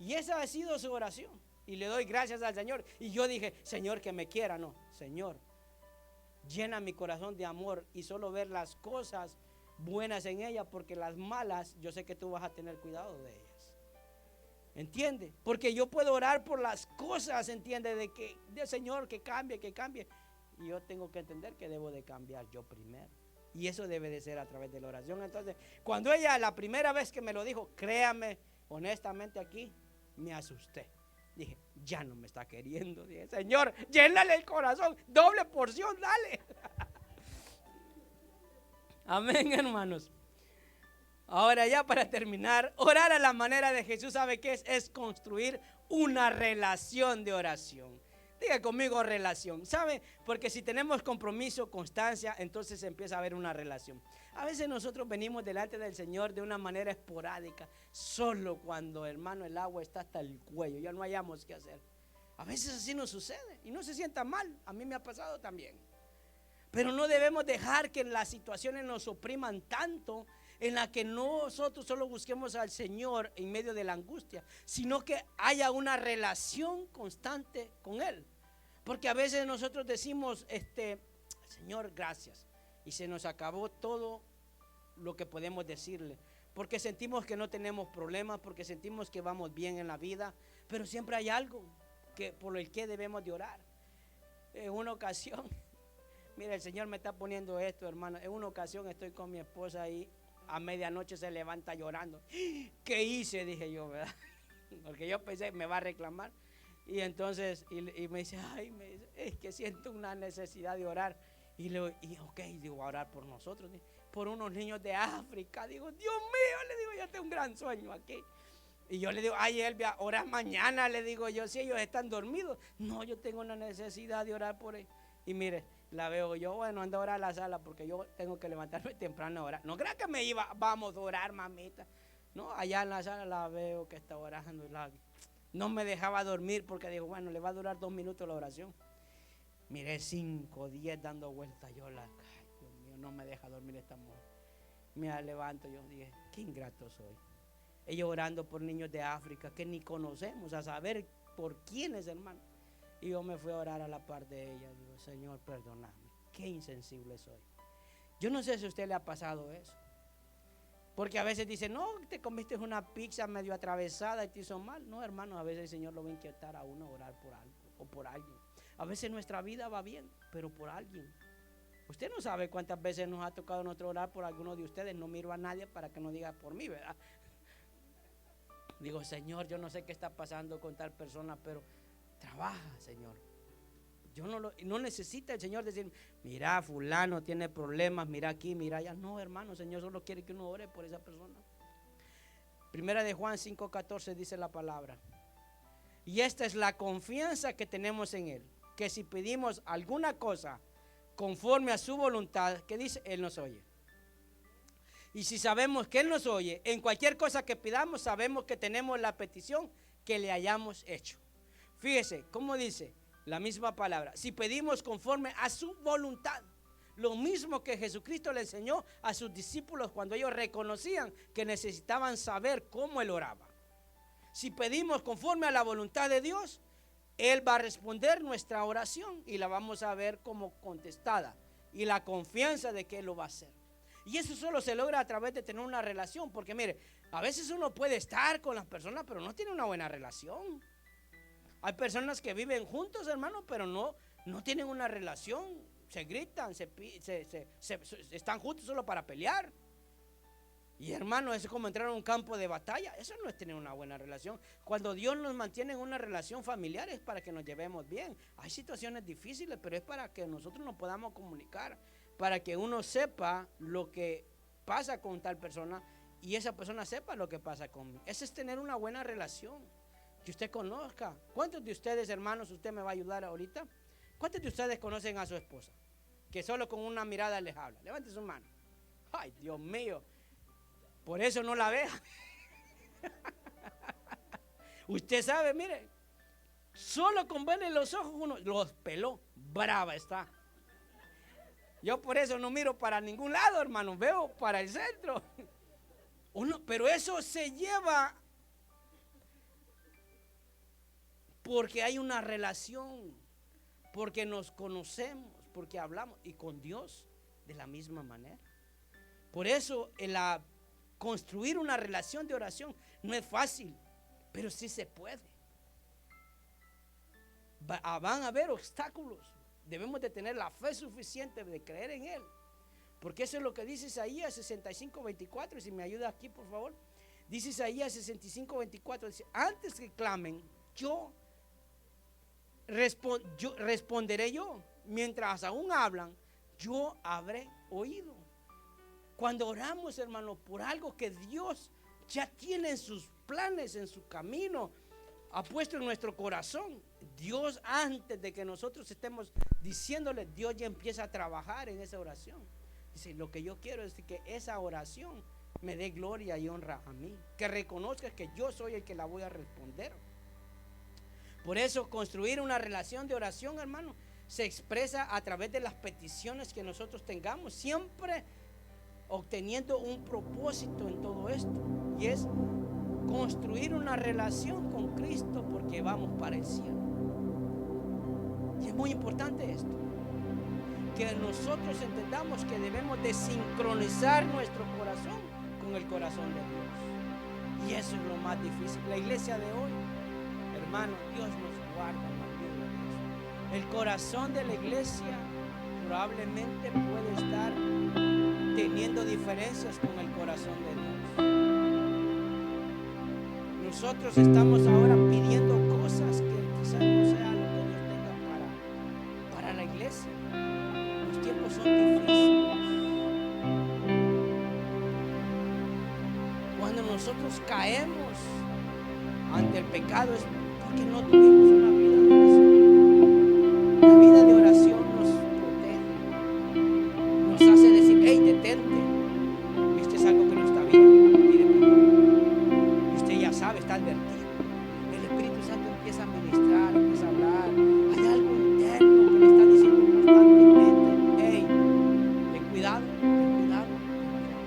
Y esa ha sido su oración. Y le doy gracias al Señor. Y yo dije: Señor, que me quiera. No, Señor, llena mi corazón de amor y solo ver las cosas buenas en ella, porque las malas yo sé que tú vas a tener cuidado de ellas. ¿Entiende? Porque yo puedo orar por las cosas, ¿entiende? De Señor, que cambie. Y yo tengo que entender que debo de cambiar yo primero. Y eso debe de ser a través de la oración. Entonces, cuando ella la primera vez que me lo dijo, créame, honestamente aquí me asusté. Dije: ya no me está queriendo. Dije: Señor, llénale el corazón, doble porción, dale. Amén, hermanos. Ahora, ya para terminar, orar a la manera de Jesús, ¿sabe qué es? Es construir una relación de oración. Diga conmigo relación, ¿sabe? Porque si tenemos compromiso, constancia, entonces empieza a haber una relación. A veces nosotros venimos delante del Señor de una manera esporádica, solo cuando, hermano, el agua está hasta el cuello, ya no hayamos qué hacer. A veces así nos sucede y no se sienta mal, a mí me ha pasado también. Pero no debemos dejar que las situaciones nos opriman tanto, en la que nosotros solo busquemos al Señor en medio de la angustia, sino que haya una relación constante con Él. Porque a veces nosotros decimos, Señor, gracias, y se nos acabó todo lo que podemos decirle, porque sentimos que no tenemos problemas, porque sentimos que vamos bien en la vida, pero siempre hay algo por el que debemos de orar. En una ocasión, mira, el Señor me está poniendo esto, hermano. En una ocasión estoy con mi esposa ahí, a medianoche se levanta llorando. ¿Qué hice? Dije yo, ¿verdad? Porque yo pensé, me va a reclamar. Y entonces, y me dice, ay, es que siento una necesidad de orar. Y ok, digo, a orar por nosotros, por unos niños de África. Digo, Dios mío, le digo, yo tengo un gran sueño aquí. Y yo le digo, ay, Elvia, oras mañana, le digo yo, si ellos están dormidos. No, yo tengo una necesidad de orar por ellos. Y mire, la veo yo, bueno, ando a orar a la sala porque yo tengo que levantarme temprano a orar. No creas que vamos a orar, mamita. No, allá en la sala la veo que está orando. No me dejaba dormir porque digo, bueno, le va a durar 2 minutos la oración. Miré 5, 10 dando vueltas. Yo ay, Dios mío, no me deja dormir esta mujer. Me levanto, yo dije, qué ingrato soy. Ellos orando por niños de África que ni conocemos, a saber por quiénes, hermano. Y yo me fui a orar a la par de ella. Digo, Señor, perdóname, qué insensible soy. Yo no sé si a usted le ha pasado eso. Porque a veces dice, no, te comiste una pizza medio atravesada y te hizo mal. No, hermano, a veces el Señor lo va a inquietar a uno a orar por algo o por alguien. A veces nuestra vida va bien, pero por alguien. Usted no sabe cuántas veces nos ha tocado nosotros orar por alguno de ustedes. No miro a nadie para que no diga por mí, ¿verdad? Digo, Señor, yo no sé qué está pasando con tal persona, pero trabaja, Señor. Yo no necesita el Señor decir, mira, fulano tiene problemas, mira aquí, mira allá. No, hermano, el Señor solo quiere que uno ore por esa persona. Primera de Juan 5:14 dice la palabra. Y esta es la confianza que tenemos en Él, que si pedimos alguna cosa conforme a su voluntad, ¿qué dice? Él nos oye. Y si sabemos que Él nos oye, en cualquier cosa que pidamos, sabemos que tenemos la petición que le hayamos hecho. Fíjese, ¿cómo dice la misma palabra? Si pedimos conforme a su voluntad, lo mismo que Jesucristo le enseñó a sus discípulos cuando ellos reconocían que necesitaban saber cómo Él oraba. Si pedimos conforme a la voluntad de Dios, Él va a responder nuestra oración y la vamos a ver como contestada. Y la confianza de que Él lo va a hacer. Y eso solo se logra a través de tener una relación. Porque mire, a veces uno puede estar con las personas, pero no tiene una buena relación. Hay personas que viven juntos, hermano, pero no tienen una relación. Se gritan, están juntos solo para pelear. Y hermano, eso es como entrar a un campo de batalla. Eso no es tener una buena relación. Cuando Dios nos mantiene en una relación familiar es para que nos llevemos bien. Hay situaciones difíciles, pero es para que nosotros nos podamos comunicar, para que uno sepa lo que pasa con tal persona y esa persona sepa lo que pasa conmigo. Eso es tener una buena relación, que usted conozca. ¿Cuántos de ustedes, hermanos, usted me va a ayudar ahorita? ¿Cuántos de ustedes conocen a su esposa? Que solo con una mirada les habla. Levante su mano. Ay, Dios mío. Por eso no la vea. Usted sabe, mire, solo con verle los ojos uno los peló. Brava está. Yo por eso no miro para ningún lado, hermano. Veo para el centro. Pero eso se lleva porque hay una relación, porque nos conocemos, porque hablamos, y con Dios de la misma manera. Por eso construir una relación de oración no es fácil, pero sí se puede. Van a haber obstáculos. Debemos de tener la fe suficiente de creer en Él, porque eso es lo que dice Isaías 65:24. Y si me ayuda aquí, por favor. Dice Isaías 65:24, dice, antes que clamen, yo responderé yo. Mientras aún hablan, yo habré oído. Cuando oramos, hermano, por algo que Dios ya tiene en sus planes, en su camino, ha puesto en nuestro corazón. Dios, antes de que nosotros estemos diciéndole, Dios ya empieza a trabajar en esa oración. Dice, lo que yo quiero es que esa oración me dé gloria y honra a mí, que reconozca que yo soy el que la voy a responder. Por eso construir una relación de oración, hermano, se expresa a través de las peticiones que nosotros tengamos, siempre obteniendo un propósito en todo esto, y es construir una relación con Cristo, porque vamos para el cielo. Y es muy importante esto, que nosotros entendamos que debemos de sincronizar nuestro corazón con el corazón de Dios, y eso es lo más difícil. La iglesia de hoy, hermano, Dios nos guarda, nos libre de eso. El corazón de la iglesia probablemente puede estar teniendo diferencias con el corazón de Dios. Nosotros estamos ahora pidiendo cosas que quizás no sea lo que Dios tenga para la iglesia. Los tiempos son difíciles. Cuando nosotros caemos ante el pecado es porque no tuvimos una vida de oración. La vida de oración nos protege, nos hace decir, hey, detente, viste, es algo que no está bien, pide perdón. Y usted ya sabe, está advertido. El Espíritu Santo empieza a ministrar, empieza a hablar. Hay algo interno que le está diciendo constantemente, hey, ten cuidado, ten cuidado, ten cuidado.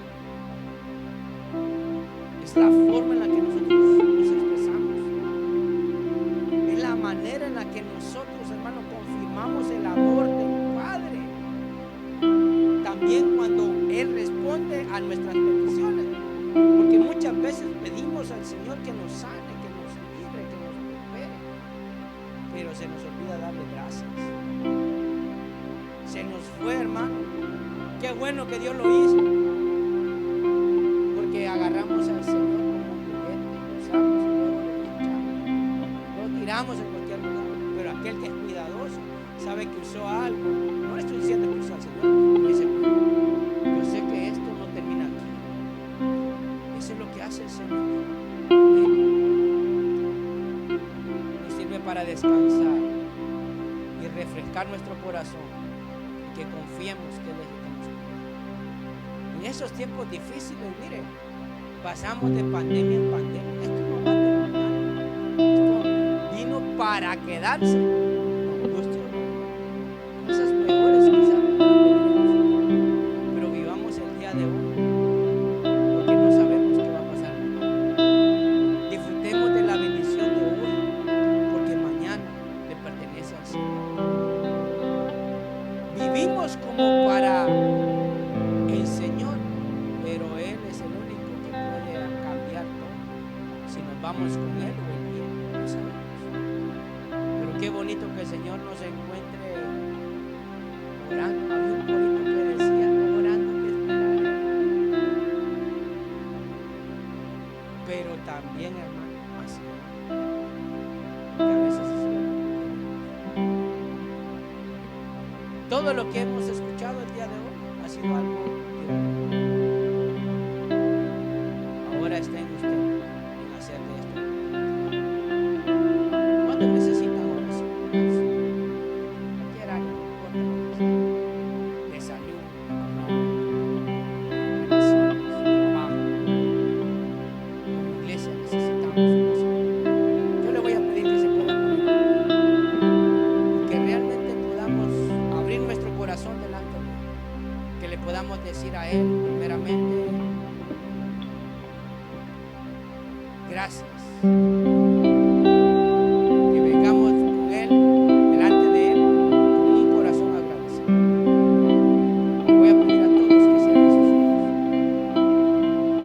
Es la forma en la que nosotros nos expresamos, es la manera en la que nosotros, hermanos, confirmamos el amor del Padre. También cuando Él responde a nuestras peticiones, porque muchas veces pedimos al Señor que nos sane, que nos libre, que nos recupere, pero se nos olvida darle gracias. Se nos fue, hermano. Qué bueno que Dios lo hizo, porque agarramos al Señor como un juguete, lo usamos y luego lo desechamos, lo tiramos en cualquier lugar. Pero aquel que es cuidadoso sabe que usó algo. No le estoy diciendo que usó al Señor, dice, yo sé que esto no termina aquí. Eso es lo que hace el Señor. Nos sirve para descansar y refrescar nuestro corazón, y que confiemos que Él es el que nos cuida. En esos tiempos difíciles, mire, pasamos de pandemia en pandemia. Esto no va a terminar. Esto vino para quedarse. Angustia, cosas mejores quizás puedan venir en el futuro, pero vivamos el día de hoy, porque no sabemos qué va a pasar mañana. Disfrutemos de la bendición de hoy, porque mañana le pertenece al Señor. Vivimos como para el Señor, pero Él es el único que puede cambiar todo. Si nos vamos con Él o el bien, no sabemos. Pero qué bonito que el Señor nos encuentre orando. Había un corito que decía, orando que esperar. Pero también, hermano, así, porque a veces es lo que queremos. Todo lo que hemos escuchado el día de hoy ha sido algo diferente. Ahora está en usted en hacer de esto. ¿Cuánto necesita oración? Cualquier área, no importa lo que sea. De salud, económica, relaciones, trabajo. Como iglesia necesitamos oración. Yo le voy a pedir que se pueda poner, que realmente podamos abrir nuestro corazón delante de Él, que le podamos decir a Él primeramente, gracias